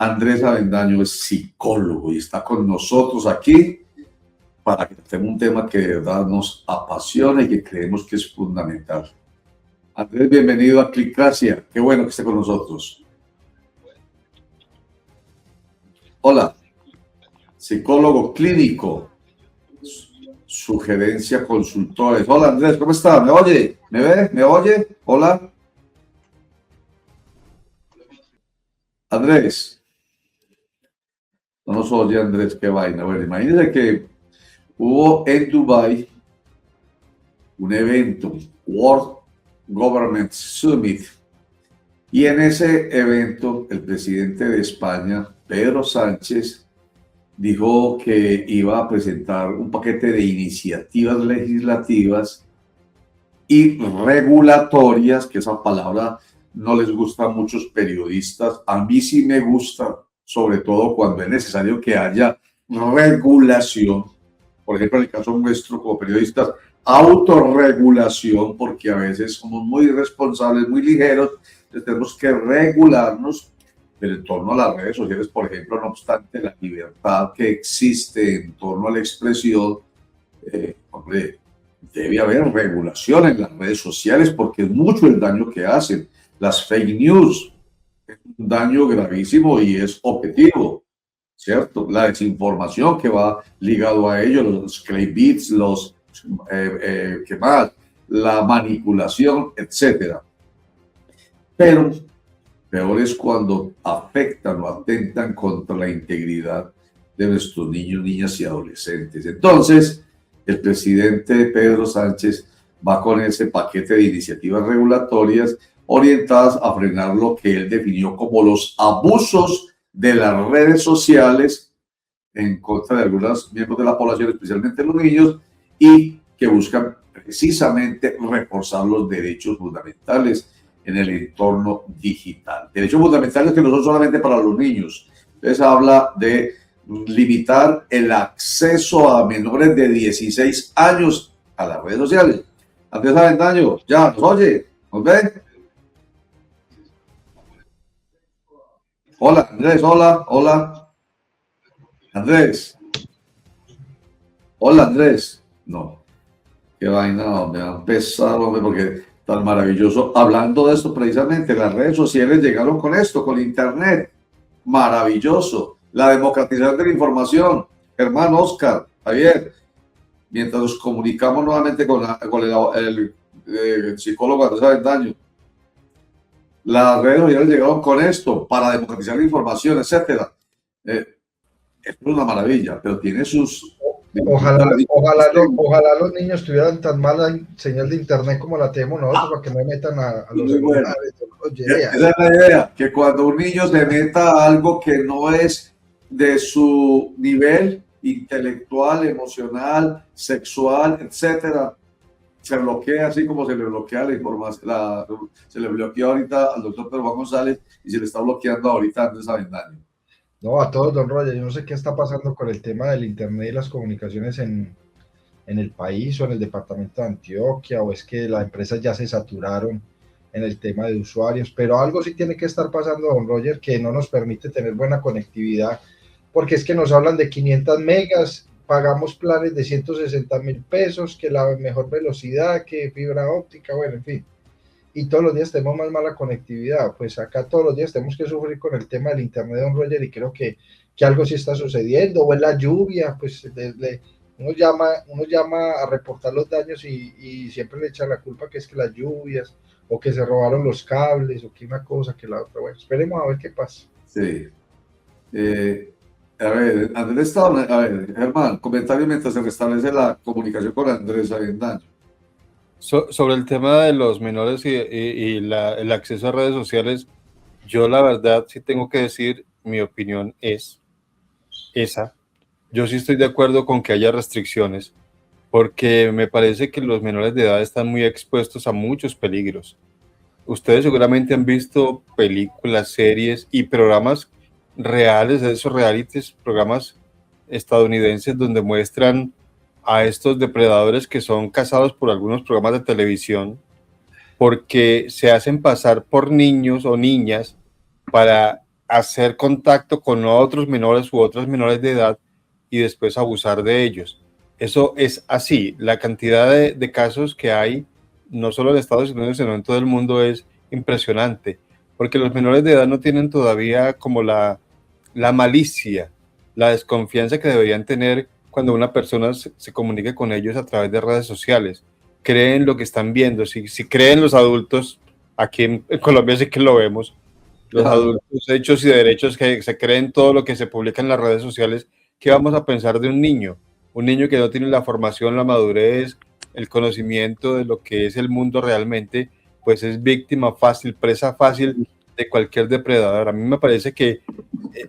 Andrés Avendaño es psicólogo y está con nosotros aquí para que tratemos un tema que de verdad nos apasiona y que creemos que es fundamental. Andrés, bienvenido a Clicracia. Qué bueno que esté con nosotros. Hola, psicólogo clínico, sugerencia consultores. Hola Andrés, ¿cómo está? ¿Me oye? ¿Me ve? ¿Me oye? Hola. Andrés, no nos oye Andrés, qué vaina. Bueno, imagínense que hubo en Dubái un evento, World Government Summit, y en ese evento el presidente de España, Pedro Sánchez, dijo que iba a presentar un paquete de iniciativas legislativas y regulatorias, que esa palabra no les gusta a muchos periodistas. A mí sí me gusta, sobre todo cuando es necesario que haya regulación. Por ejemplo, en el caso nuestro como periodistas, autorregulación, porque a veces somos muy irresponsables, muy ligeros, entonces tenemos que regularnos. Pero en torno a las redes sociales, por ejemplo, no obstante la libertad que existe en torno a la expresión, hombre, debe haber regulación en las redes sociales porque es mucho el daño que hacen. Las fake news es un daño gravísimo y es objetivo, ¿cierto? La desinformación que va ligado a ello, los clickbaits, ¿qué más? La manipulación, etcétera. Pero peor es cuando afectan o atentan contra la integridad de nuestros niños, niñas y adolescentes. Entonces, el presidente Pedro Sánchez va con ese paquete de iniciativas regulatorias orientadas a frenar lo que él definió como los abusos de las redes sociales en contra de algunos miembros de la población, especialmente los niños, y que buscan precisamente reforzar los derechos fundamentales en el entorno digital. Derechos fundamentales que no son solamente para los niños. Entonces habla de limitar el acceso a menores de 16 años a las redes sociales. Andrés Avendaño, ya, ¿nos oye? ¿Nos ve? Hola, Andrés, hola, hola. Andrés. Hola, Andrés. No, qué vaina, me va a empezar, hombre, porque tan maravilloso. Hablando de esto precisamente, las redes sociales llegaron con esto, con Internet. Maravilloso. La democratización de la información. Germán, Oscar, Javier, mientras nos comunicamos nuevamente con el psicólogo Andrés Avendaño. Las redes sociales llegaron con esto para democratizar la información, etcétera. Es una maravilla, pero tiene sus... Ojalá los niños tuvieran tan mala señal de internet como la tenemos nosotros, para que no metan a los celulares. Esa es la idea, que cuando un niño se meta a algo que no es de su nivel intelectual, emocional, sexual, etcétera, se bloquea así como se le bloquea la información, se le bloqueó ahorita al doctor Pedro Juan González y se le está bloqueando ahorita a Andrés Avendaño. No, a todos, don Roger, yo no sé qué está pasando con el tema del internet y las comunicaciones en el país o en el departamento de Antioquia, o es que las empresas ya se saturaron en el tema de usuarios, pero algo sí tiene que estar pasando, don Roger, que no nos permite tener buena conectividad, porque es que nos hablan de 500 megas, pagamos planes de 160.000 pesos, que la mejor velocidad, que fibra óptica, bueno, en fin. Y todos los días tenemos más mala conectividad, pues acá todos los días tenemos que sufrir con el tema del internet, don Roger, y creo que algo sí está sucediendo, o es la lluvia, pues uno llama a reportar los daños y siempre le echan la culpa que es que las lluvias, o que se robaron los cables, o que una cosa, que la otra. Bueno, esperemos a ver qué pasa. Sí. A ver, Andrés, a ver, Germán, comentario mientras se restablece la comunicación con Andrés Avendaño. Sobre el tema de los menores y el acceso a redes sociales, yo la verdad sí tengo que decir, mi opinión es esa. Yo sí estoy de acuerdo con que haya restricciones, porque me parece que los menores de edad están muy expuestos a muchos peligros. Ustedes seguramente han visto películas, series y programas reales, de esos realities, programas estadounidenses donde muestran a estos depredadores que son cazados por algunos programas de televisión porque se hacen pasar por niños o niñas para hacer contacto con otros menores u otras menores de edad y después abusar de ellos. Eso es así. La cantidad de casos que hay, no solo en Estados Unidos, sino en todo el mundo, es impresionante, porque los menores de edad no tienen todavía como la malicia, la desconfianza que deberían tener cuando una persona se comunica con ellos a través de redes sociales. Creen lo que están viendo. Si creen los adultos, aquí en Colombia sí que lo vemos, los adultos hechos y derechos que se creen todo lo que se publica en las redes sociales, ¿qué vamos a pensar de un niño? Un niño que no tiene la formación, la madurez, el conocimiento de lo que es el mundo realmente, pues es víctima fácil, presa fácil de cualquier depredador. A mí me parece que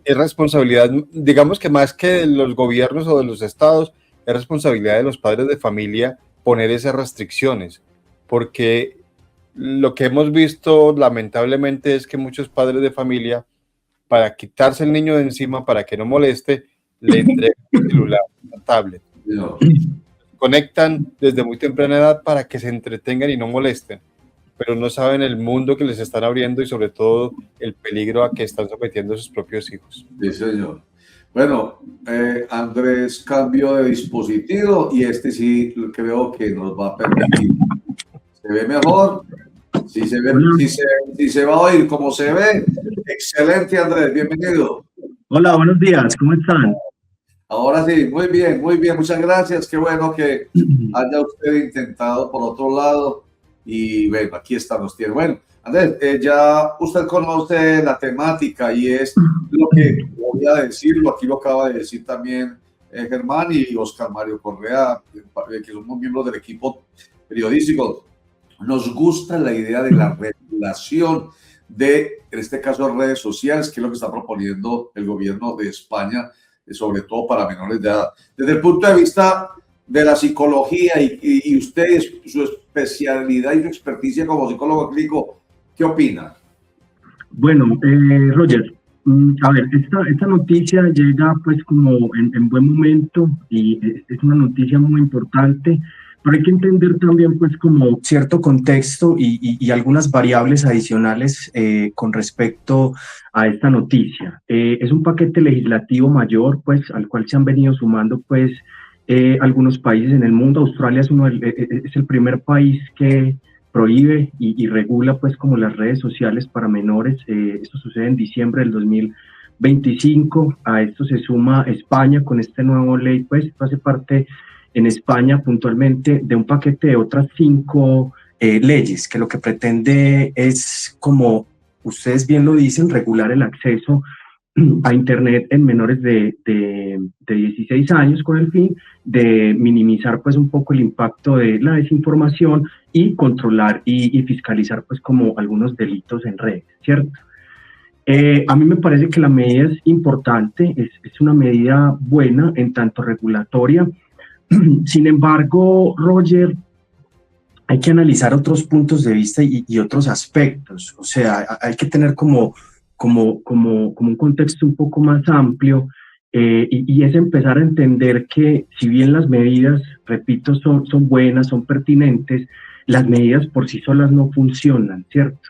es responsabilidad, digamos que más que de los gobiernos o de los estados, es responsabilidad de los padres de familia poner esas restricciones, porque lo que hemos visto lamentablemente es que muchos padres de familia, para quitarse el niño de encima, para que no moleste, le entregan el celular, la tablet. No. Conectan desde muy temprana edad para que se entretengan y no molesten, pero no saben el mundo que les están abriendo y sobre todo el peligro a que están sometiendo a sus propios hijos. Sí, señor. Bueno, Andrés cambió de dispositivo y este sí creo que nos va a permitir. ¿Se ve mejor? Si se va a oír como se ve, excelente, Andrés, bienvenido. Hola, buenos días, ¿cómo están? Ahora sí, muy bien, muchas gracias, qué bueno que haya usted intentado por otro lado y bueno, aquí estamos, tiene. Bueno, Andrés, ya usted conoce la temática y es lo que voy a decirlo, aquí lo acaba de decir también Germán y Oscar Mario Correa, que somos miembros del equipo periodístico. Nos gusta la idea de la regulación de, en este caso, redes sociales, que es lo que está proponiendo el gobierno de España, sobre todo para menores de edad. Desde el punto de vista de la psicología y ustedes, su especialidad y su experticia como psicólogo clínico, ¿qué opinan? Bueno, Roger, a ver, esta noticia llega pues como en buen momento y es una noticia muy importante, pero hay que entender también pues como cierto contexto y algunas variables adicionales con respecto a esta noticia. Es un paquete legislativo mayor pues al cual se han venido sumando pues algunos países en el mundo. Australia es el primer país que prohíbe y regula pues como las redes sociales para menores. Esto sucede en diciembre del 2025. A esto se suma España con este nuevo ley, pues esto hace parte en España puntualmente de un paquete de otras 5 leyes que lo que pretende es, como ustedes bien lo dicen, regular el acceso a Internet en menores de 16 años con el fin de minimizar pues un poco el impacto de la desinformación y controlar y fiscalizar pues como algunos delitos en redes, ¿cierto? A mí me parece que la medida es importante, es una medida buena en tanto regulatoria. Sin embargo, Roger, hay que analizar otros puntos de vista y otros aspectos. O sea, hay que tener como un contexto un poco más amplio y es empezar a entender que si bien las medidas, repito, son buenas, son pertinentes, las medidas por sí solas no funcionan, ¿cierto?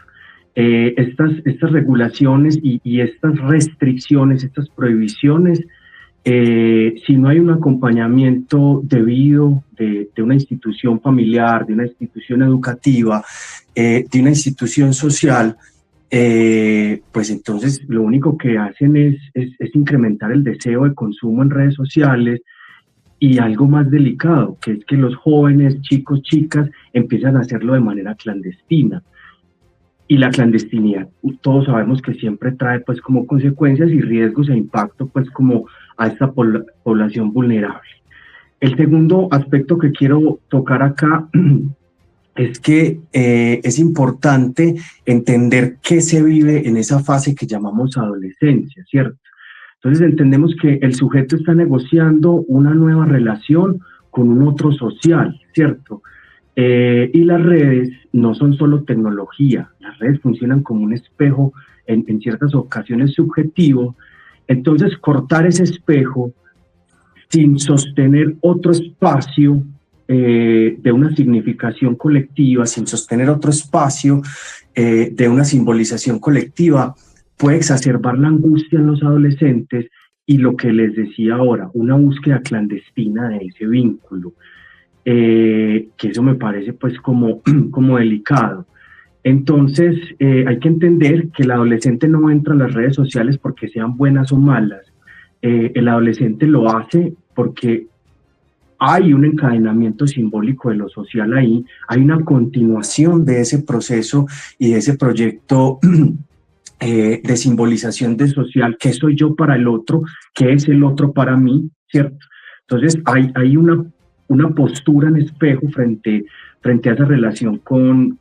Estas regulaciones y estas restricciones, estas prohibiciones, si no hay un acompañamiento debido de una institución familiar, de una institución educativa, de una institución social, pues entonces lo único que hacen es incrementar el deseo de consumo en redes sociales y algo más delicado, que es que los jóvenes, chicos, chicas, empiezan a hacerlo de manera clandestina. Y la clandestinidad, todos sabemos que siempre trae pues como consecuencias y riesgos e impacto pues como a esta población vulnerable. El segundo aspecto que quiero tocar acá es que es importante entender qué se vive en esa fase que llamamos adolescencia, ¿cierto? Entonces entendemos que el sujeto está negociando una nueva relación con un otro social, ¿cierto? Y las redes no son solo tecnología, las redes funcionan como un espejo en ciertas ocasiones subjetivo. Entonces cortar ese espejo sin sostener otro espacio de una significación colectiva, sin sostener otro espacio de una simbolización colectiva, puede exacerbar la angustia en los adolescentes y lo que les decía ahora, una búsqueda clandestina de ese vínculo, que eso me parece pues como delicado. Entonces, hay que entender que el adolescente no entra a las redes sociales porque sean buenas o malas. El adolescente lo hace porque hay un encadenamiento simbólico de lo social ahí, hay una continuación de ese proceso y de ese proyecto de simbolización de social, qué soy yo para el otro, qué es el otro para mí, ¿cierto? Entonces, hay una postura en espejo frente a esa relación con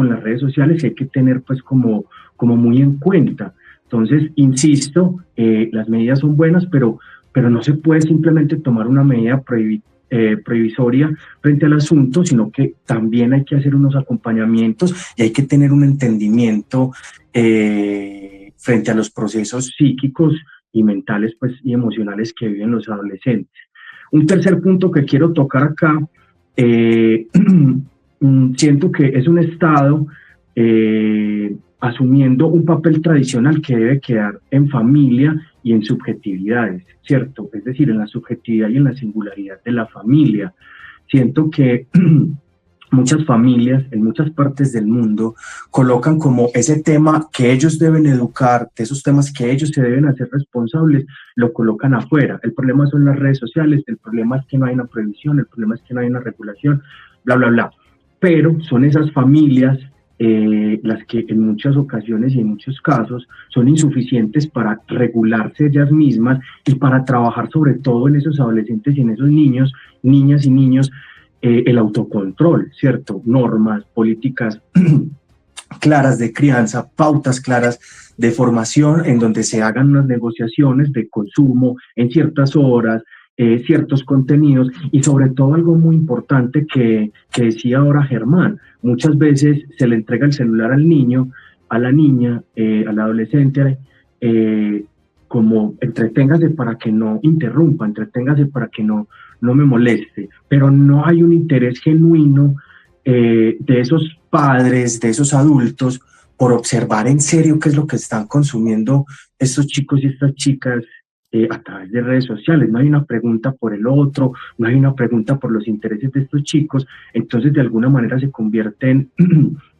las redes sociales que hay que tener pues como muy en cuenta. Entonces, insisto, las medidas son buenas, pero no se puede simplemente tomar una medida provisoria frente al asunto, sino que también hay que hacer unos acompañamientos y hay que tener un entendimiento frente a los procesos psíquicos y mentales pues, y emocionales que viven los adolescentes. Un tercer punto que quiero tocar acá, siento que es un Estado asumiendo un papel tradicional que debe quedar en familia y en subjetividades, ¿cierto? Es decir, en la subjetividad y en la singularidad de la familia. Siento que muchas familias en muchas partes del mundo colocan como ese tema que ellos deben educar, de esos temas que ellos se deben hacer responsables, lo colocan afuera. El problema son las redes sociales, el problema es que no hay una prohibición, el problema es que no hay una regulación, bla, bla, bla. Pero son esas familias las que en muchas ocasiones y en muchos casos son insuficientes para regularse ellas mismas y para trabajar sobre todo en esos adolescentes y en esos niños, niñas y niños, el autocontrol, ¿cierto? Normas, políticas claras de crianza, pautas claras de formación en donde se hagan unas negociaciones de consumo en ciertas horas, ciertos contenidos y sobre todo algo muy importante que decía ahora Germán, muchas veces se le entrega el celular al niño, a la niña, al adolescente, como entreténgase para que no interrumpa, entreténgase para que no me moleste, pero no hay un interés genuino de esos padres, de esos adultos, por observar en serio qué es lo que están consumiendo estos chicos y estas chicas a través de redes sociales. No hay una pregunta por el otro, no hay una pregunta por los intereses de estos chicos, entonces de alguna manera se convierten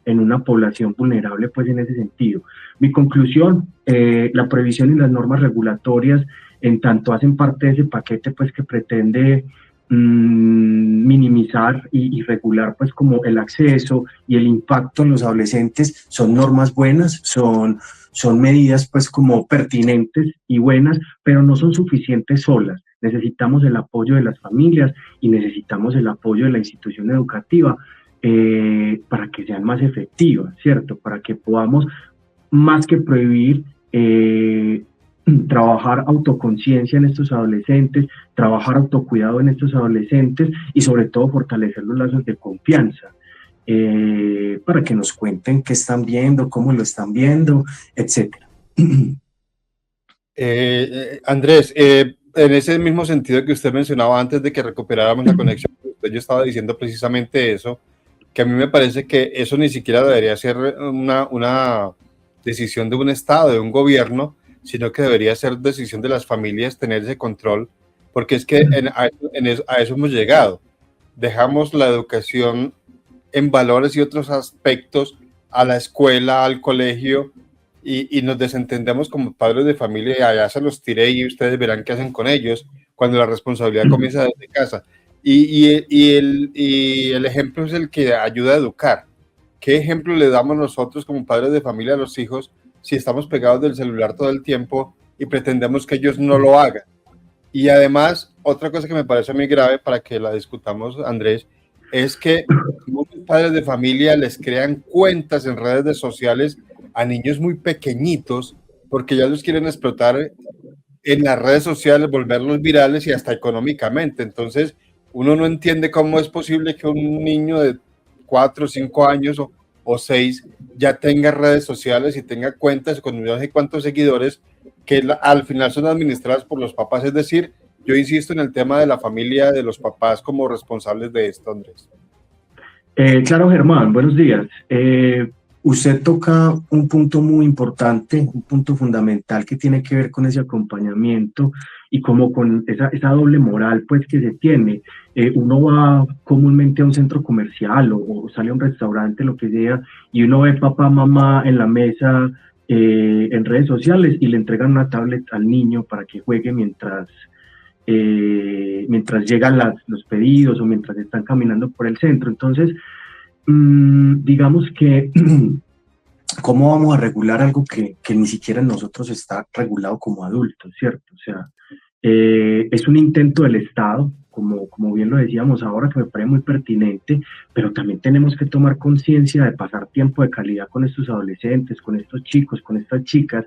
en una población vulnerable pues en ese sentido. Mi conclusión, la prohibición y las normas regulatorias en tanto hacen parte de ese paquete pues que pretende minimizar y regular pues como el acceso y el impacto en los adolescentes, son normas buenas, son medidas pues como pertinentes y buenas, pero no son suficientes solas. Necesitamos el apoyo de las familias y necesitamos el apoyo de la institución educativa para que sean más efectivas, ¿cierto? Para que podamos, más que prohibir, trabajar autoconciencia en estos adolescentes, trabajar autocuidado en estos adolescentes y sobre todo fortalecer los lazos de confianza para que nos cuenten qué están viendo, cómo lo están viendo, etcétera. Andrés, en ese mismo sentido que usted mencionaba antes de que recuperáramos la conexión, yo estaba diciendo precisamente eso, que a mí me parece que eso ni siquiera debería ser una decisión de un Estado, de un gobierno, sino que debería ser decisión de las familias tener ese control, porque es que a eso hemos llegado. Dejamos la educación en valores y otros aspectos a la escuela, al colegio, y nos desentendemos como padres de familia, y allá se los tiré y ustedes verán qué hacen con ellos cuando la responsabilidad comienza desde casa. Y el ejemplo es el que ayuda a educar. ¿Qué ejemplo le damos nosotros como padres de familia a los hijos si estamos pegados del celular todo el tiempo y pretendemos que ellos no lo hagan? Y además, otra cosa que me parece muy grave para que la discutamos, Andrés, es que muchos padres de familia les crean cuentas en redes sociales a niños muy pequeñitos porque ya los quieren explotar en las redes sociales, volverlos virales y hasta económicamente. Entonces, uno no entiende cómo es posible que un niño de 4 o 5 años o 6 ya tenga redes sociales y tenga cuentas con no sé cuántos seguidores que al final son administradas por los papás. Es decir, yo insisto en el tema de la familia, de los papás como responsables de esto, Andrés. Claro, Germán, buenos días. usted toca un punto muy importante, un punto fundamental que tiene que ver con ese acompañamiento y como con esa doble moral pues que se tiene. Uno va comúnmente a un centro comercial o sale a un restaurante, lo que sea, y uno ve papá, mamá en la mesa en redes sociales y le entregan una tablet al niño para que juegue mientras llegan los pedidos o mientras están caminando por el centro. Entonces, digamos que, ¿cómo vamos a regular algo que ni siquiera en nosotros está regulado como adultos, ¿cierto? O sea, es un intento del Estado, como bien lo decíamos ahora, que me parece muy pertinente, pero también tenemos que tomar conciencia de pasar tiempo de calidad con estos adolescentes, con estos chicos, con estas chicas,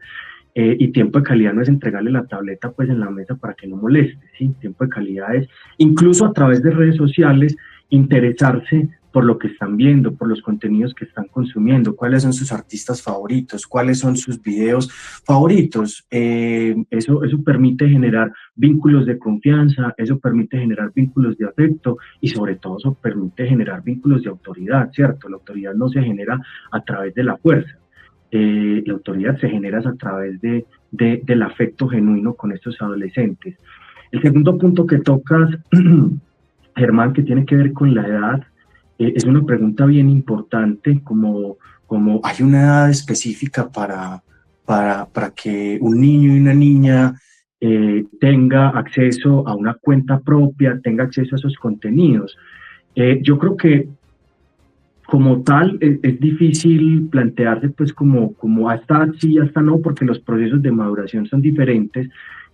y tiempo de calidad no es entregarle la tableta pues en la mesa para que no moleste, ¿sí? Tiempo de calidad es, incluso a través de redes sociales, interesarse por lo que están viendo, por los contenidos que están consumiendo, cuáles son sus artistas favoritos, cuáles son sus videos favoritos. Eso permite generar vínculos de confianza, eso permite generar vínculos de afecto y sobre todo eso permite generar vínculos de autoridad, ¿cierto? La autoridad no se genera a través de la fuerza. La autoridad se genera a través del afecto genuino con estos adolescentes. El segundo punto que tocas, Germán, que tiene que ver con la edad, es una pregunta bien importante, como hay una edad específica para que un niño y una niña tenga acceso a una cuenta propia, tenga acceso a esos contenidos. Yo creo que como tal, es difícil plantearse pues como hasta sí, hasta no, porque los procesos de maduración son diferentes.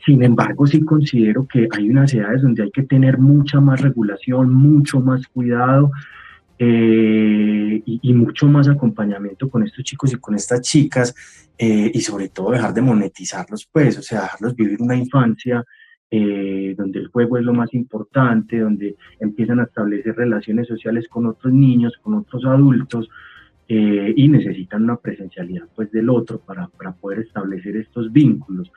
Sin embargo, sí considero que hay unas edades donde hay que tener mucha más regulación, mucho más cuidado y mucho más acompañamiento con estos chicos y con estas chicas, y sobre todo dejar de monetizarlos, pues, o sea, dejarlos vivir una infancia donde el juego es lo más importante, donde empiezan a establecer relaciones sociales con otros niños, con otros adultos, y necesitan una presencialidad pues del otro para poder establecer estos vínculos.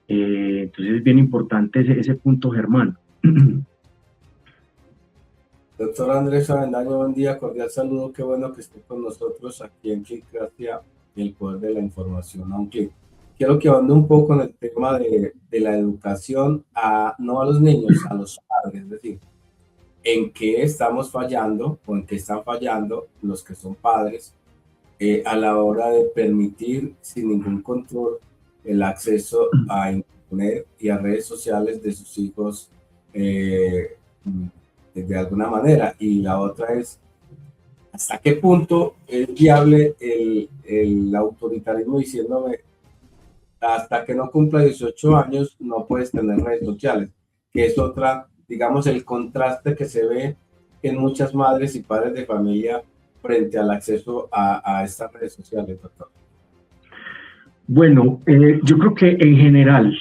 Entonces es bien importante ese punto, Germán. Doctor Andrés Avendaño, buen día, cordial saludo, qué bueno que esté con nosotros aquí en Clickracia, el poder de la información a un clic. Quiero que ande un poco en el tema de la educación, no a los niños, a los padres, es decir, en qué estamos fallando o en qué están fallando los que son padres a la hora de permitir sin ningún control el acceso a internet y a redes sociales de sus hijos de alguna manera. Y la otra es, ¿hasta qué punto es viable el autoritarismo diciéndome hasta que no cumpla 18 años no puedes tener redes sociales? Que es otra, digamos, el contraste que se ve en muchas madres y padres de familia frente al acceso a estas redes sociales, doctor. Bueno, yo creo que en general,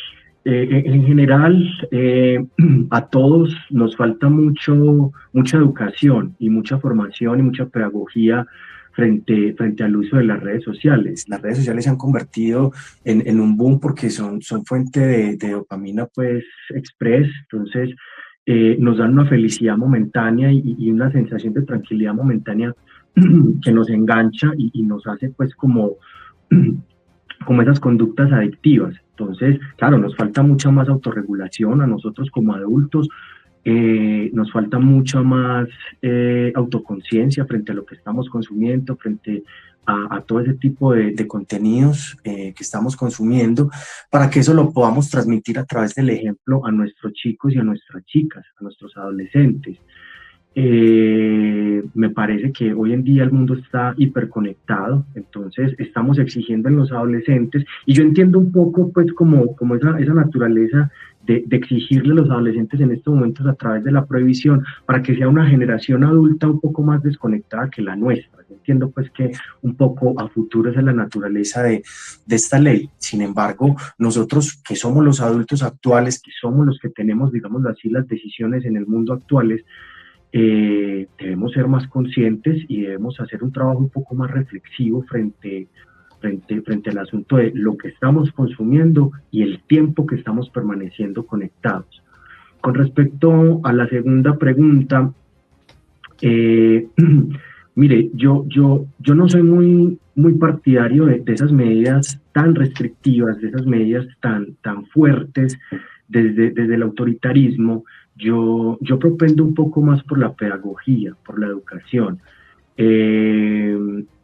a todos nos falta mucha educación y mucha formación y mucha pedagogía frente al uso de las redes sociales. Las redes sociales se han convertido en un boom porque son fuente de dopamina pues express, entonces nos dan una felicidad momentánea y una sensación de tranquilidad momentánea que nos engancha y nos hace pues como esas conductas adictivas. Entonces, claro, nos falta mucha más autorregulación a nosotros como adultos, nos falta mucha más autoconciencia frente a lo que estamos consumiendo, frente a todo ese tipo de contenidos que estamos consumiendo, para que eso lo podamos transmitir a través del ejemplo a nuestros chicos y a nuestras chicas, a nuestros adolescentes. Me parece que hoy en día el mundo está hiperconectado, entonces estamos exigiendo en los adolescentes, y yo entiendo un poco pues como esa naturaleza de exigirle a los adolescentes en estos momentos a través de la prohibición, para que sea una generación adulta un poco más desconectada que la nuestra. Yo entiendo pues que un poco a futuro esa es la naturaleza de esta ley. Sin embargo, nosotros que somos los adultos actuales, que somos los que tenemos, digamos así, las decisiones en el mundo actuales, debemos ser más conscientes y debemos hacer un trabajo un poco más reflexivo frente al asunto de lo que estamos consumiendo y el tiempo que estamos permaneciendo conectados. Con respecto a la segunda pregunta, Mire, yo no soy muy partidario de esas medidas tan restrictivas, de esas medidas tan fuertes desde el autoritarismo. Yo propendo un poco más por la pedagogía, por la educación.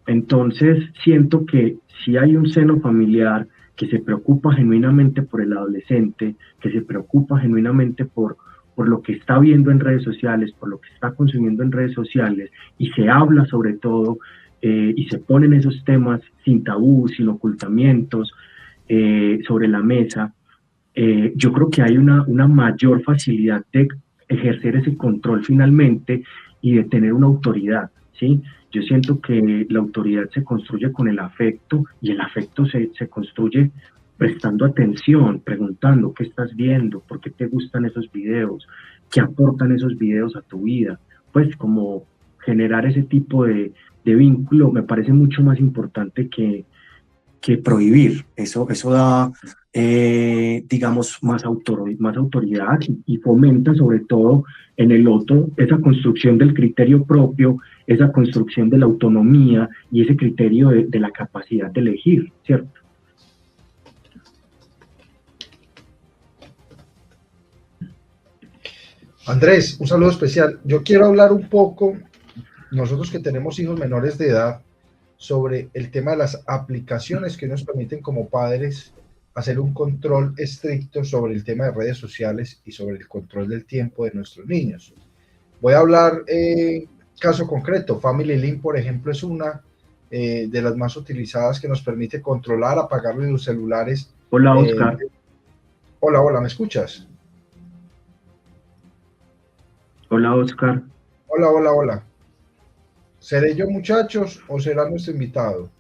Entonces, siento que si hay un seno familiar que se preocupa genuinamente por el adolescente, que se preocupa genuinamente por lo que está viendo en redes sociales, por lo que está consumiendo en redes sociales, y se habla sobre todo, y se ponen esos temas sin tabú, sin ocultamientos, sobre la mesa, yo creo que hay una mayor facilidad de ejercer ese control finalmente y de tener una autoridad, ¿sí? Yo siento que la autoridad se construye con el afecto, y el afecto se construye prestando atención, preguntando qué estás viendo, por qué te gustan esos videos, qué aportan esos videos a tu vida. Pues como generar ese tipo de vínculo me parece mucho más importante que prohibir. Eso da, digamos, más autoridad y fomenta sobre todo en el otro esa construcción del criterio propio, esa construcción de la autonomía y ese criterio de la capacidad de elegir, ¿cierto? Andrés, un saludo especial. Yo quiero hablar un poco, nosotros que tenemos hijos menores de edad, sobre el tema de las aplicaciones que nos permiten como padres hacer un control estricto sobre el tema de redes sociales y sobre el control del tiempo de nuestros niños. Voy a hablar caso concreto. Family Link, por ejemplo, es una de las más utilizadas, que nos permite controlar, apagarle los celulares. Hola, Oscar. Hola, ¿me escuchas? Hola, Oscar. Hola. ¿Seré yo, muchachos, o será nuestro invitado?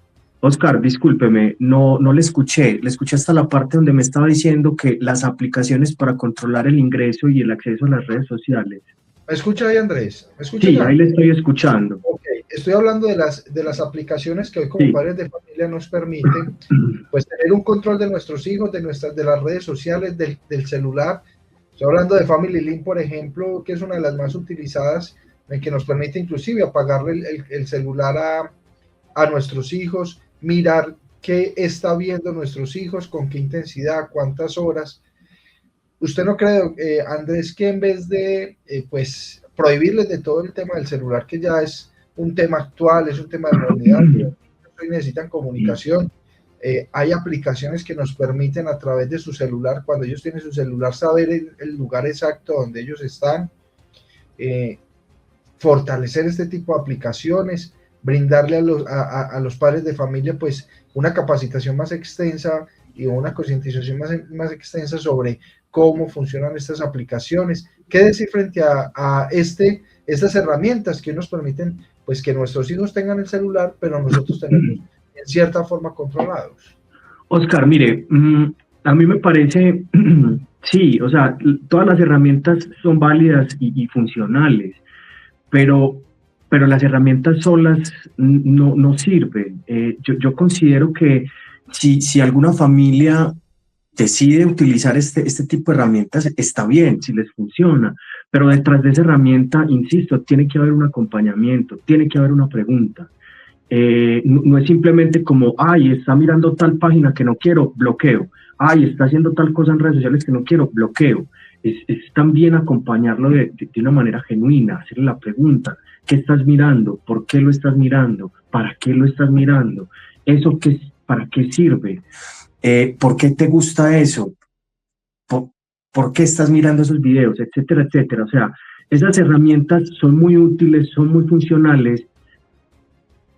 Oscar, discúlpeme, no le escuché hasta la parte donde me estaba diciendo que las aplicaciones para controlar el ingreso y el acceso a las redes sociales. ¿Me escucha ahí, Andrés? ¿Me escucha? Sí, ahí le estoy escuchando. Okay. Estoy hablando de las aplicaciones que hoy como padres de familia nos permiten pues tener un control de nuestros hijos, de las redes sociales, del celular. Estoy hablando de Family Link, por ejemplo, que es una de las más utilizadas, en que nos permite inclusive apagarle el celular a nuestros hijos, mirar qué está viendo nuestros hijos, con qué intensidad, cuántas horas. ¿Usted no cree, Andrés, que en vez de pues prohibirles de todo el tema del celular, que ya es un tema actual, es un tema de modernidad, que necesitan comunicación, hay aplicaciones que nos permiten a través de su celular, cuando ellos tienen su celular, saber el lugar exacto donde ellos están, fortalecer este tipo de aplicaciones, brindarle a los padres de familia pues una capacitación más extensa y una concientización más extensa sobre cómo funcionan estas aplicaciones? ¿Qué decir frente a estas herramientas que nos permiten pues que nuestros hijos tengan el celular, pero nosotros tenemos en cierta forma controlados? Oscar, mire, a mí me parece, sí, o sea, todas las herramientas son válidas y funcionales, pero las herramientas solas no sirven. Yo considero que si alguna familia decide utilizar este tipo de herramientas, está bien, si les funciona, pero detrás de esa herramienta, insisto, tiene que haber un acompañamiento, tiene que haber una pregunta. No es simplemente como, ay, está mirando tal página que no quiero, bloqueo. Ay, está haciendo tal cosa en redes sociales que no quiero, bloqueo. Es también acompañarlo de una manera genuina, hacerle la pregunta: ¿qué estás mirando? ¿Por qué lo estás mirando? ¿Para qué lo estás mirando? ¿Eso para qué sirve? ¿Por qué te gusta eso? ¿Por qué estás mirando esos videos? Etcétera, etcétera. O sea, esas herramientas son muy útiles, son muy funcionales,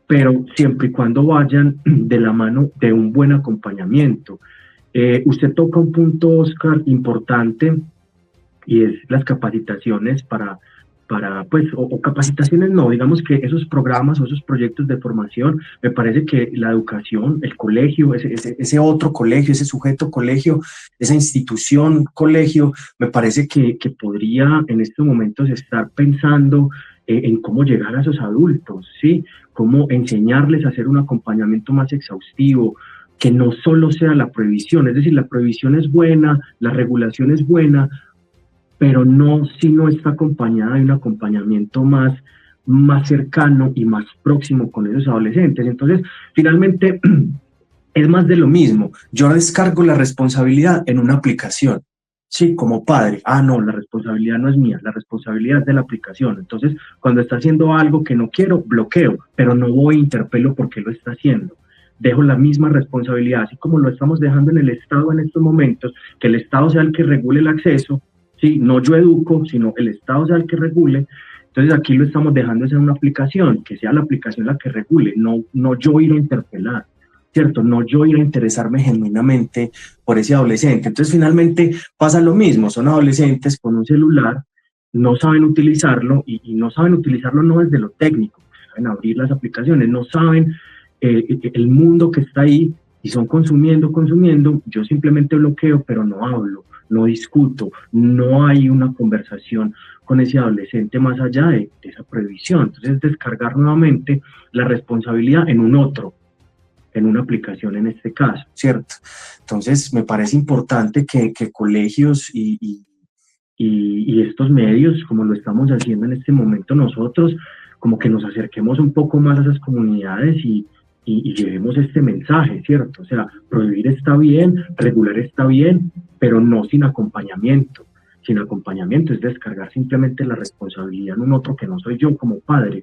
pero siempre y cuando vayan de la mano de un buen acompañamiento. Usted toca un punto, Oscar, importante, y es las capacitaciones pues, o capacitaciones no, digamos que esos programas o esos proyectos de formación. Me parece que la educación, el colegio, ese otro colegio, ese sujeto colegio, esa institución colegio, me parece que podría en estos momentos estar pensando en cómo llegar a esos adultos, ¿sí? Cómo enseñarles a hacer un acompañamiento más exhaustivo, que no solo sea la prohibición. Es decir, la prohibición es buena, la regulación es buena, pero no si no está acompañada de un acompañamiento más más cercano y más próximo con esos adolescentes. Entonces, finalmente, es más de lo mismo. Yo descargo la responsabilidad en una aplicación, sí, como padre. Ah, no, la responsabilidad no es mía, la responsabilidad es de la aplicación. Entonces, cuando está haciendo algo que no quiero, bloqueo, pero no voy e interpelo por qué lo está haciendo. Dejo la misma responsabilidad, así como lo estamos dejando en el Estado en estos momentos, que el Estado sea el que regule el acceso, sí, no yo educo, sino el Estado sea el que regule. Entonces aquí lo estamos dejando en una aplicación, que sea la aplicación la que regule, no yo ir a interpelar, ¿cierto? No yo ir a interesarme genuinamente por ese adolescente. Entonces finalmente pasa lo mismo, son adolescentes con un celular, no saben utilizarlo y no saben utilizarlo no desde lo técnico, saben abrir las aplicaciones, no saben el mundo que está ahí y son consumiendo, yo simplemente bloqueo, pero no hablo, no discuto, no hay una conversación con ese adolescente más allá de esa prohibición. Entonces descargar nuevamente la responsabilidad en un otro, en una aplicación en este caso, ¿cierto? Entonces me parece importante que colegios y estos medios, como lo estamos haciendo en este momento nosotros, como que nos acerquemos un poco más a esas comunidades y llevemos este mensaje, ¿cierto? O sea, prohibir está bien, regular está bien, pero no sin acompañamiento. Sin acompañamiento es descargar simplemente la responsabilidad en un otro que no soy yo como padre.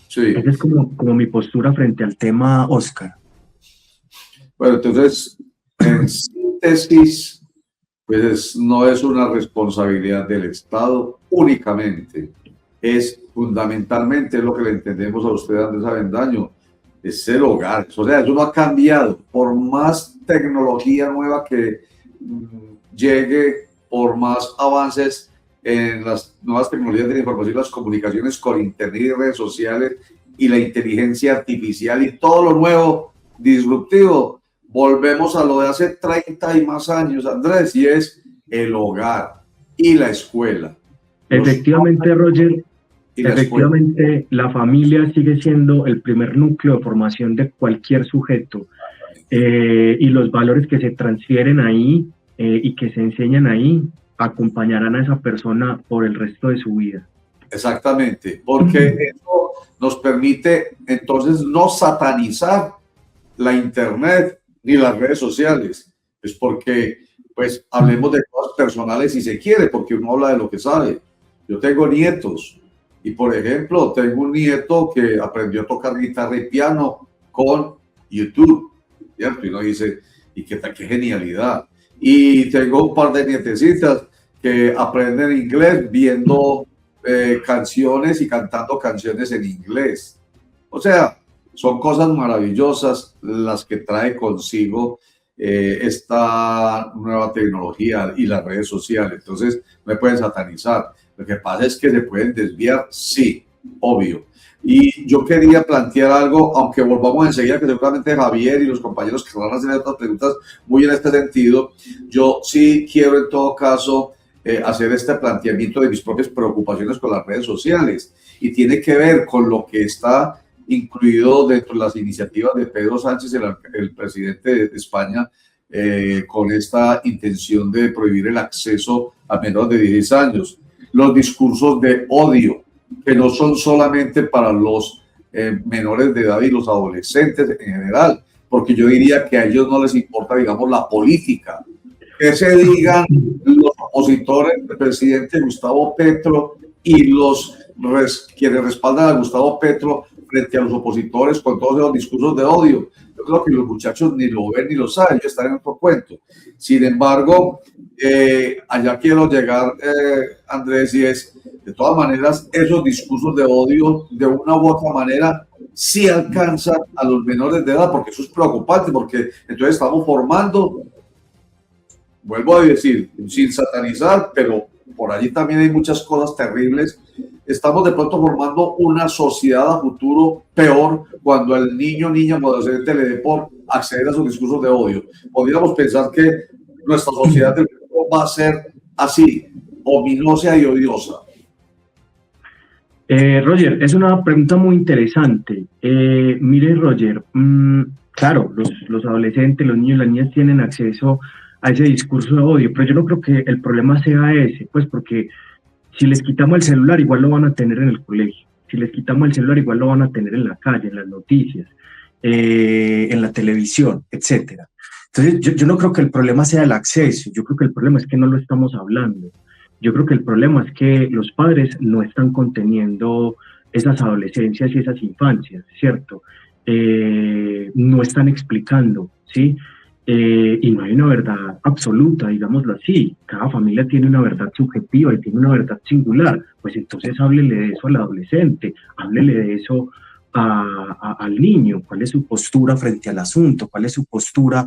Sí. Esa es como mi postura frente al tema, Oscar. Bueno, entonces, en síntesis, pues no es una responsabilidad del Estado únicamente, es fundamentalmente lo que le entendemos a usted, Andrés Avendaño, es el hogar. O sea, eso no ha cambiado. Por más tecnología nueva que llegue, por más avances en las nuevas tecnologías de la información y las comunicaciones con internet y redes sociales y la inteligencia artificial y todo lo nuevo, disruptivo, volvemos a lo de hace 30 y más años, Andrés, y es el hogar y la escuela. Efectivamente, Roger. Efectivamente, la familia sigue siendo el primer núcleo de formación de cualquier sujeto y los valores que se transfieren ahí y que se enseñan ahí acompañarán a esa persona por el resto de su vida. Exactamente, porque eso nos permite entonces no satanizar la internet ni las redes sociales, es porque pues hablemos de cosas personales si se quiere, porque uno habla de lo que sabe. Yo tengo nietos. Y, por ejemplo, tengo un nieto que aprendió a tocar guitarra y piano con YouTube, ¿cierto? Y uno dice, ¿y qué genialidad? Y tengo un par de nietecitas que aprenden inglés viendo canciones y cantando canciones en inglés. O sea, son cosas maravillosas las que trae consigo esta nueva tecnología y las redes sociales. Entonces, no me pueden satanizar. Lo que pasa es que se pueden desviar, sí, obvio. Y yo quería plantear algo, aunque volvamos enseguida, que seguramente Javier y los compañeros que van a hacer otras preguntas muy en este sentido, yo sí quiero en todo caso hacer este planteamiento de mis propias preocupaciones con las redes sociales. Y tiene que ver con lo que está incluido dentro de las iniciativas de Pedro Sánchez, el presidente de España, con esta intención de prohibir el acceso a menores de 16 años. Los discursos de odio, que no son solamente para los menores de edad y los adolescentes en general, porque yo diría que a ellos no les importa, digamos, la política. Que se digan los opositores del presidente Gustavo Petro y quienes respaldan a Gustavo Petro frente a los opositores con todos esos discursos de odio. Yo creo que los muchachos ni lo ven ni lo saben, ellos están en otro cuento. Sin embargo, allá quiero llegar, Andrés, y es, de todas maneras, esos discursos de odio, de una u otra manera, sí alcanzan a los menores de edad, porque eso es preocupante, porque entonces estamos formando, vuelvo a decir, sin satanizar, pero por allí también hay muchas cosas terribles. Estamos de pronto formando una sociedad a futuro peor cuando al niño, niña o adolescente le dé por acceder a esos discursos de odio. Podríamos pensar que nuestra sociedad del futuro va a ser así, ominosa y odiosa. Roger, es una pregunta muy interesante. Mire, Roger, claro, los adolescentes, los niños y las niñas tienen acceso a ese discurso de odio, pero yo no creo que el problema sea ese, pues porque Si les quitamos el celular, igual lo van a tener en el colegio. Si les quitamos el celular, igual lo van a tener en la calle, en las noticias, en la televisión, etcétera. Entonces, yo no creo que el problema sea el acceso, yo creo que el problema es que no lo estamos hablando. Yo creo que el problema es que los padres no están conteniendo esas adolescencias y esas infancias, ¿cierto? No están explicando, ¿sí? Y no hay una verdad absoluta, digámoslo así. Cada familia tiene una verdad subjetiva y tiene una verdad singular. Pues entonces háblele de eso al adolescente, háblele de eso al niño. ¿Cuál es su postura frente al asunto? ¿Cuál es su postura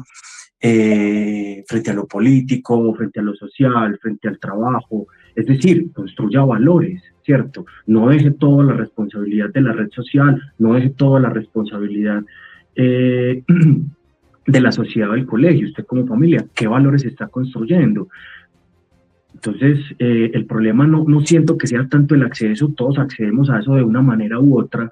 frente a lo político, frente a lo social, frente al trabajo? Es decir, construya valores, ¿cierto? No deje toda la responsabilidad de la red social, no deje toda la responsabilidad de la sociedad del colegio. Usted como familia, ¿qué valores está construyendo? Entonces, el problema no siento que sea tanto el acceso, todos accedemos a eso de una manera u otra,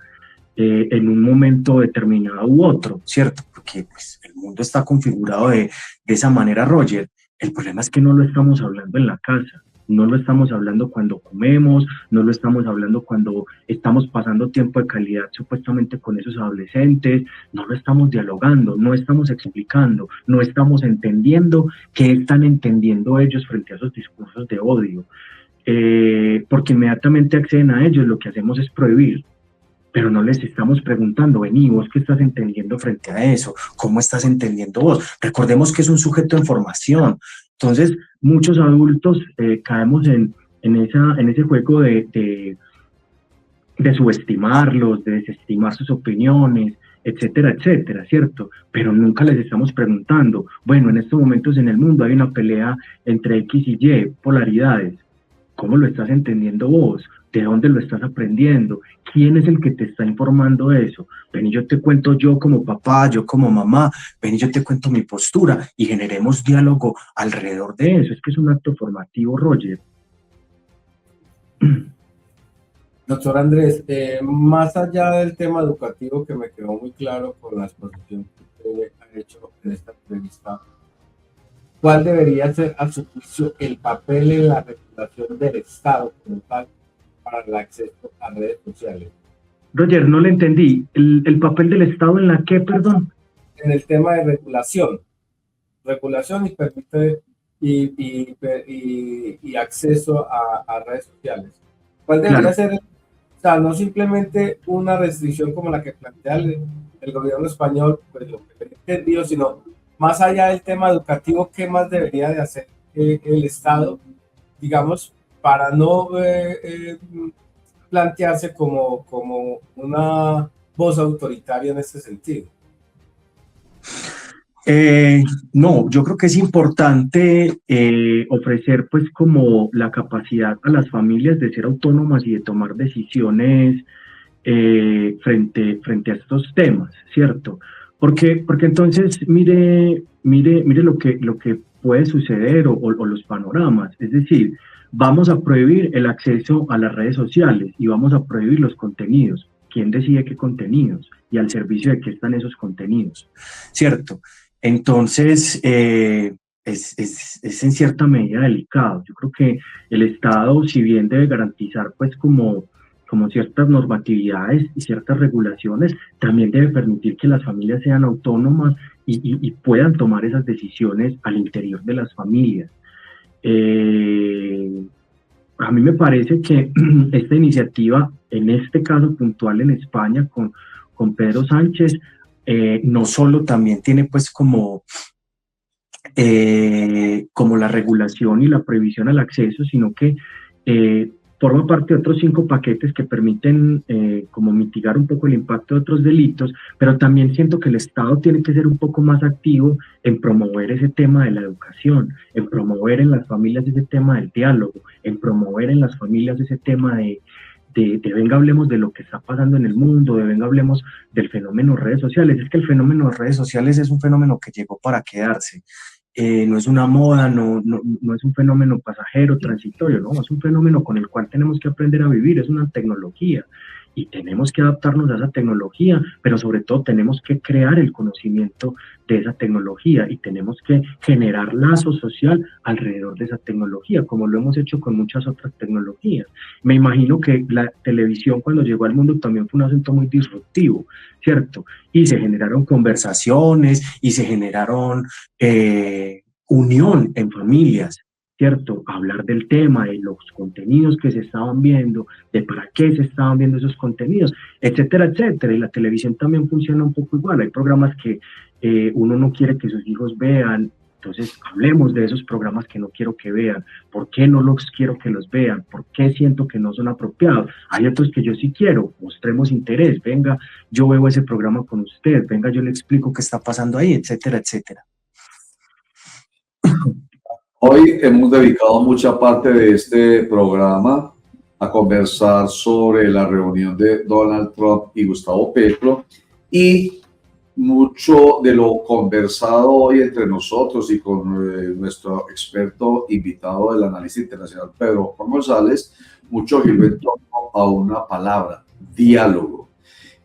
en un momento determinado u otro, ¿cierto? Porque pues, el mundo está configurado de esa manera, Roger. El problema es que no lo estamos hablando en la casa, no lo estamos hablando cuando comemos, no lo estamos hablando cuando estamos pasando tiempo de calidad supuestamente con esos adolescentes, no lo estamos dialogando, no estamos explicando, no estamos entendiendo qué están entendiendo ellos frente a esos discursos de odio, porque inmediatamente acceden a ellos, lo que hacemos es prohibir. Pero no les estamos preguntando, vení, vos qué estás entendiendo frente a eso, cómo estás entendiendo vos. Recordemos que es un sujeto en formación. Entonces, muchos adultos caemos en ese juego de subestimarlos, de desestimar sus opiniones, etcétera, etcétera, ¿cierto? Pero nunca les estamos preguntando, bueno, en estos momentos en el mundo hay una pelea entre X y Y, polaridades. ¿Cómo lo estás entendiendo vos? ¿De dónde lo estás aprendiendo? ¿Quién es el que te está informando eso? Ven y yo te cuento yo como papá, yo como mamá, ven y yo te cuento mi postura y generemos diálogo alrededor de eso. Es que es un acto formativo, Roger. Doctor Andrés, más allá del tema educativo que me quedó muy claro con la exposición que usted ha hecho en esta entrevista, ¿cuál debería ser, a su juicio, el papel en la regulación del Estado como tal para el acceso a redes sociales? Roger, no le entendí. ¿El papel del Estado en la qué, perdón? En el tema de regulación y permite y acceso a redes sociales. ¿Cuál debería ser? O sea, no simplemente una restricción como la que plantea el gobierno español, pues lo que he entendido, sino más allá del tema educativo, ¿qué más debería de hacer el Estado, digamos, para no plantearse como una voz autoritaria en este sentido? No, yo creo que es importante ofrecer pues como la capacidad a las familias de ser autónomas y de tomar decisiones frente a estos temas, ¿cierto? Porque entonces mire lo que puede suceder o los panoramas, es decir, vamos a prohibir el acceso a las redes sociales y vamos a prohibir los contenidos. ¿Quién decide qué contenidos? Y al servicio de qué están esos contenidos, ¿cierto? Entonces, es en cierta medida delicado. Yo creo que el Estado, si bien debe garantizar pues como ciertas normatividades y ciertas regulaciones, también debe permitir que las familias sean autónomas y puedan tomar esas decisiones al interior de las familias. A mí me parece que esta iniciativa, en este caso puntual en España con Pedro Sánchez, no solo también tiene pues como la regulación y la prohibición al acceso, sino que forma parte de otros 5 paquetes que permiten como mitigar un poco el impacto de otros delitos, pero también siento que el Estado tiene que ser un poco más activo en promover ese tema de la educación, en promover en las familias ese tema del diálogo, en promover en las familias ese tema de venga hablemos de lo que está pasando en el mundo, de venga hablemos del fenómeno redes sociales. Es que el fenómeno de redes sociales es un fenómeno que llegó para quedarse. No es una moda, no es un fenómeno pasajero, transitorio, no, es un fenómeno con el cual tenemos que aprender a vivir, es una tecnología. y tenemos que adaptarnos a esa tecnología, pero sobre todo tenemos que crear el conocimiento de esa tecnología y tenemos que generar lazo social alrededor de esa tecnología, como lo hemos hecho con muchas otras tecnologías. Me imagino que la televisión cuando llegó al mundo también fue un asunto muy disruptivo, ¿cierto? Y se generaron conversaciones y se generaron unión en familias, ¿cierto? Hablar del tema, de los contenidos que se estaban viendo, de para qué se estaban viendo esos contenidos, etcétera, etcétera. Y la televisión también funciona un poco igual. Hay programas que uno no quiere que sus hijos vean, entonces hablemos de esos programas que no quiero que vean. ¿Por qué no los quiero que los vean? ¿Por qué siento que no son apropiados? Hay otros que yo sí quiero, mostremos interés, venga, yo veo ese programa con usted, venga, yo le explico qué está pasando ahí, etcétera, etcétera. Hoy hemos dedicado mucha parte de este programa a conversar sobre la reunión de Donald Trump y Gustavo Petro, y mucho de lo conversado hoy entre nosotros y con nuestro experto invitado del analista internacional Pedro Juan González, mucho giró en torno a una palabra: diálogo.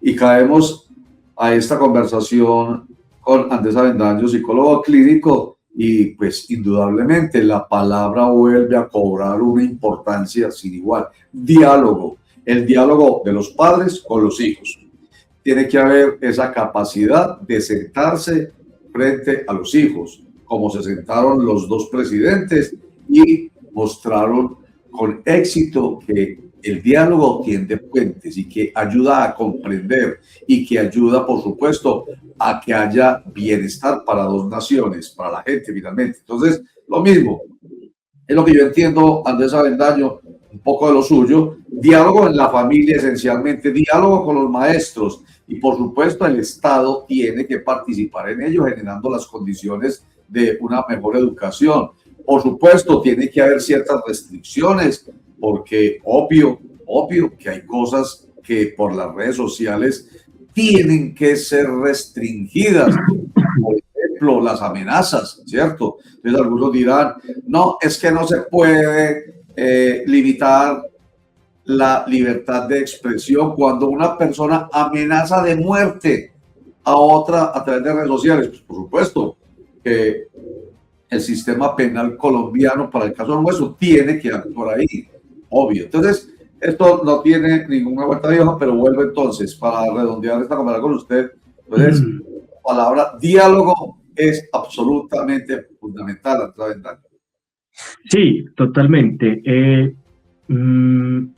Y caemos a esta conversación con Andrés Avendaño, psicólogo clínico, y pues indudablemente la palabra vuelve a cobrar una importancia sin igual. Diálogo, el diálogo de los padres con los hijos. Tiene que haber esa capacidad de sentarse frente a los hijos, como se sentaron los dos presidentes y mostraron con éxito que el diálogo tiende puentes y que ayuda a comprender y que ayuda, por supuesto, a que haya bienestar para dos naciones, para la gente finalmente. Entonces, lo mismo, es lo que yo entiendo, Andrés Avendaño, un poco de lo suyo: diálogo en la familia esencialmente, diálogo con los maestros, y por supuesto el Estado tiene que participar en ello, generando las condiciones de una mejor educación. Por supuesto, tiene que haber ciertas restricciones, porque obvio que hay cosas que por las redes sociales tienen que ser restringidas. Por ejemplo, las amenazas, ¿cierto? Entonces algunos dirán, no, es que no se puede limitar la libertad de expresión cuando una persona amenaza de muerte a otra a través de redes sociales. Pues por supuesto que el sistema penal colombiano, para el caso nuestro, tiene que actuar ahí, obvio. Entonces, esto no tiene ninguna vuelta de hoja, pero vuelvo entonces para redondear esta conversación con usted. Entonces, la palabra diálogo es absolutamente fundamental a través de... Sí, totalmente.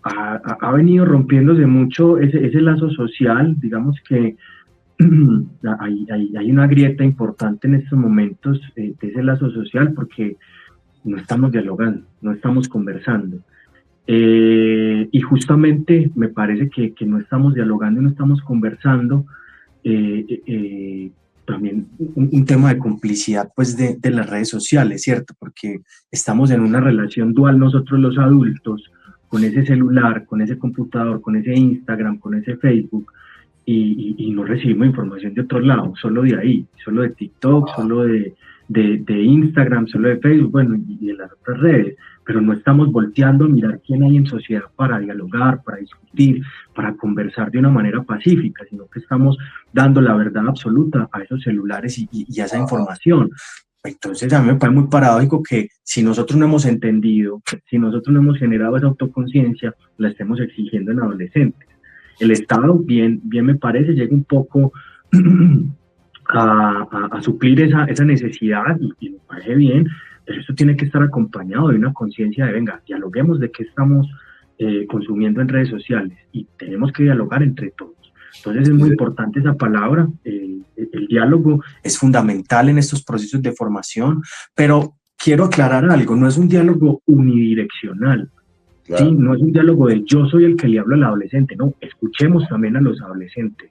Ha venido rompiéndose mucho ese lazo social, digamos que hay una grieta importante en estos momentos de ese lazo social, porque no estamos dialogando, no estamos conversando. Y justamente me parece que no estamos dialogando y no estamos conversando. También un tema de complicidad pues de las redes sociales, ¿cierto? Porque estamos en una relación dual nosotros los adultos, con ese celular, con ese computador, con ese Instagram, con ese Facebook, y no recibimos información de otro lado, solo de ahí, solo de TikTok, solo de Instagram, solo de Facebook, bueno, y de las otras redes, pero no estamos volteando a mirar quién hay en sociedad para dialogar, para discutir, para conversar de una manera pacífica, sino que estamos dando la verdad absoluta a esos celulares y a esa información. Entonces a mí me parece muy paradójico que si nosotros no hemos entendido, si nosotros no hemos generado esa autoconciencia, la estemos exigiendo en adolescentes. El Estado, bien me parece, llega un poco a suplir esa necesidad, y me parece bien, pero esto tiene que estar acompañado de una conciencia de, venga, dialoguemos de qué estamos consumiendo en redes sociales, y tenemos que dialogar entre todos. Entonces es muy importante esa palabra, el diálogo es fundamental en estos procesos de formación, pero quiero aclarar algo, no es un diálogo unidireccional. Claro. Sí, no es un diálogo de yo soy el que le hablo al adolescente, no, escuchemos también a los adolescentes,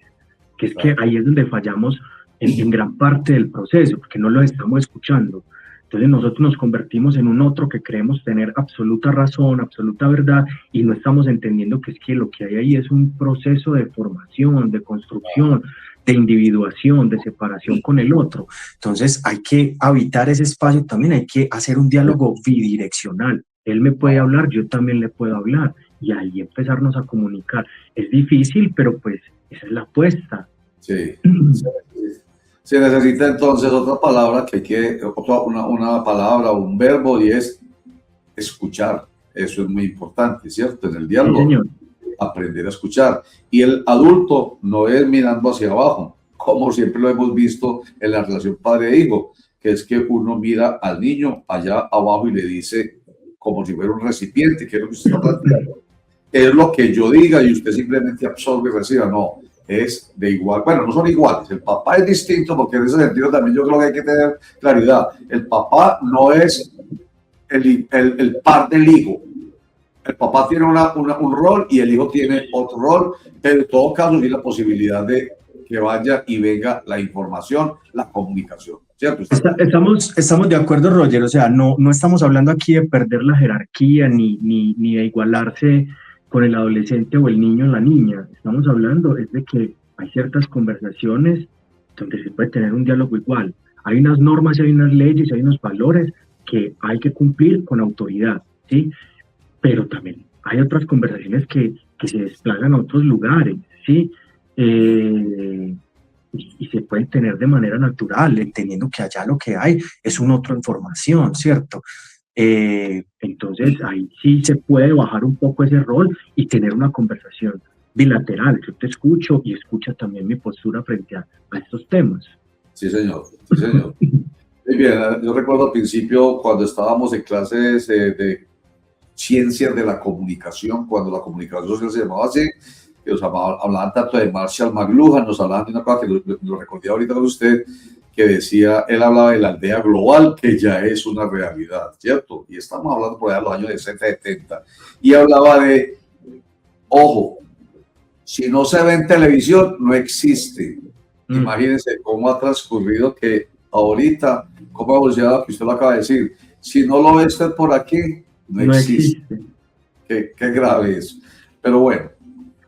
que es que ahí es donde fallamos en gran parte del proceso, porque no los estamos escuchando. Entonces nosotros nos convertimos en un otro que creemos tener absoluta razón, absoluta verdad, y no estamos entendiendo que es que lo que hay ahí es un proceso de formación, de construcción, de individuación, de separación con el otro. Entonces hay que habitar ese espacio también, hay que hacer un diálogo bidireccional. Él me puede hablar, yo también le puedo hablar, y ahí empezarnos a comunicar. Es difícil, pero pues esa es la apuesta. Sí. Se necesita entonces otra palabra una palabra, un verbo, y es escuchar. Eso es muy importante, ¿cierto? En el diálogo, Sí, señor. aprender a escuchar. Y el adulto no es mirando hacia abajo, como siempre lo hemos visto en la relación padre-hijo, que es que uno mira al niño allá abajo y le dice, como si fuera un recipiente, que es lo que usted está planteando. Es lo que yo diga y usted simplemente absorbe y reciba. No, es de igual. Bueno, no son iguales. El papá es distinto, porque en ese sentido también yo creo que hay que tener claridad. El papá no es el par del hijo. El papá tiene un rol y el hijo tiene otro rol, pero en todo caso hay la posibilidad de que vaya y venga la información, la comunicación, ¿cierto? Estamos de acuerdo, Roger, o sea, no estamos hablando aquí de perder la jerarquía ni de igualarse con el adolescente o el niño o la niña. Estamos hablando es de que hay ciertas conversaciones donde se puede tener un diálogo igual. Hay unas normas, hay unas leyes, hay unos valores que hay que cumplir con autoridad, ¿sí? Pero también hay otras conversaciones que se desplazan a otros lugares, ¿sí? Y se pueden tener de manera natural, entendiendo que allá lo que hay es una otra información, ¿cierto? Entonces ahí sí se puede bajar un poco ese rol y tener una conversación bilateral. Yo te escucho y escucha también mi postura frente a estos temas. Sí, señor. Sí, señor. Muy bien, yo recuerdo al principio cuando estábamos en clases de ciencias de la comunicación, cuando la comunicación social se llamaba así, que nos hablaban tanto de Marshall McLuhan, nos hablaban de una cosa que lo recordé ahorita con usted, que decía, él hablaba de la aldea global, que ya es una realidad, ¿cierto? Y estamos hablando por allá de los años 70, y hablaba de, ojo, si no se ve en televisión, no existe. Imagínense cómo ha transcurrido que ahorita, cómo ha evolucionado, que usted lo acaba de decir, si no lo ve usted por aquí, no existe. Qué grave eso. Pero bueno,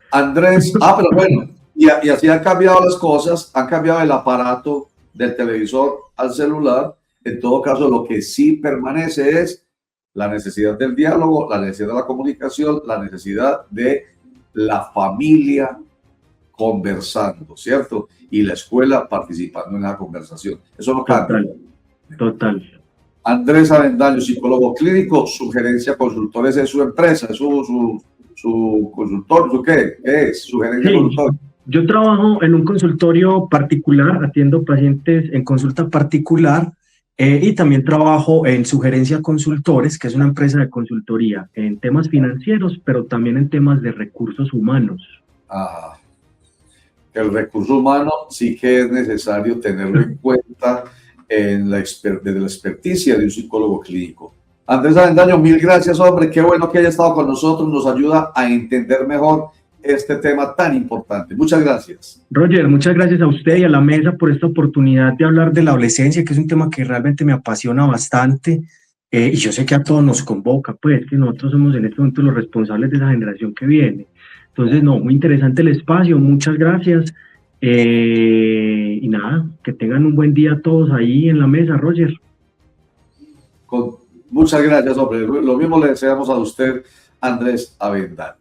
Andrés, pero bueno, y así han cambiado las cosas, han cambiado el aparato del televisor al celular. En todo caso, lo que sí permanece es la necesidad del diálogo, la necesidad de la comunicación, la necesidad de la familia conversando, ¿cierto? Y la escuela participando en la conversación. Eso no cambia. Total. Andrés Avendaño, psicólogo clínico, Sugerencia Consultores es su empresa, es su consultor, ¿qué es? Sugerencia Consultor. Yo trabajo en un consultorio particular, atiendo pacientes en consulta particular y también trabajo en Sugerencia Consultores, que es una empresa de consultoría en temas financieros, pero también en temas de recursos humanos. El recurso humano sí que es necesario tenerlo en cuenta desde la experticia de un psicólogo clínico. Andrés Avendaño, mil gracias, hombre, qué bueno que haya estado con nosotros, nos ayuda a entender mejor este tema tan importante. Muchas gracias. Roger, muchas gracias a usted y a la mesa por esta oportunidad de hablar de la adolescencia, que es un tema que realmente me apasiona bastante y yo sé que a todos nos convoca, pues que nosotros somos en este momento los responsables de esa generación que viene. Entonces, no, muy interesante el espacio, muchas gracias. Y nada, que tengan un buen día todos ahí en la mesa, Roger. Muchas gracias, hombre. Lo mismo le deseamos a usted, Andrés Avendaño.